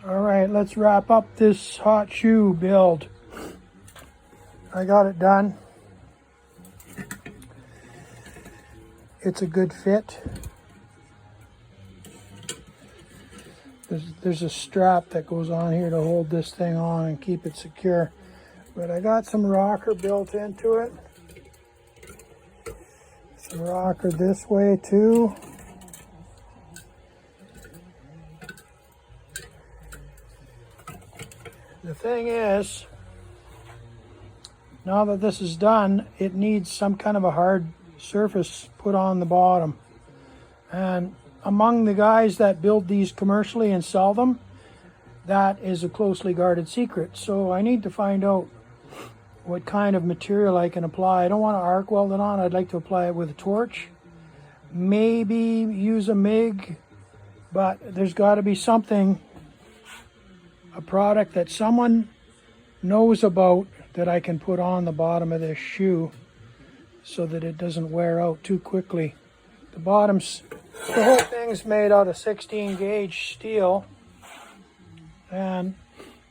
All right, let's wrap up this hot shoe build. I got it done. It's a good fit. There's a strap that goes on here to hold this thing on and keep it secure. But I got some rocker built into it. Some rocker this way too. The thing is, now that this is done, it needs some kind of a hard surface put on the bottom. And among the guys that build these commercially and sell them, that is a closely guarded secret. So I need to find out what kind of material I can apply. I don't want to arc weld it on. I'd like to apply it with a torch. Maybe use a MIG, but there's got to be something, a product that someone knows about that I can put on the bottom of this shoe so that it doesn't wear out too quickly. The whole thing's made out of 16 gauge steel, and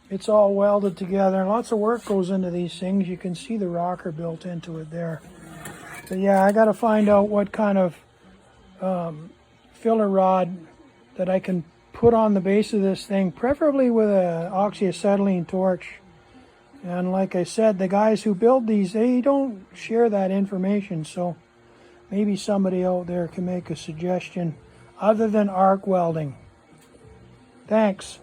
it's all welded together. Lots of work goes into these things. You can see the rocker built into it there. But yeah, I got to find out what kind of filler rod that I can put on the base of this thing, preferably with an oxyacetylene torch. And like I said, the guys who build these, they don't share that information, so maybe somebody out there can make a suggestion other than arc welding. Thanks.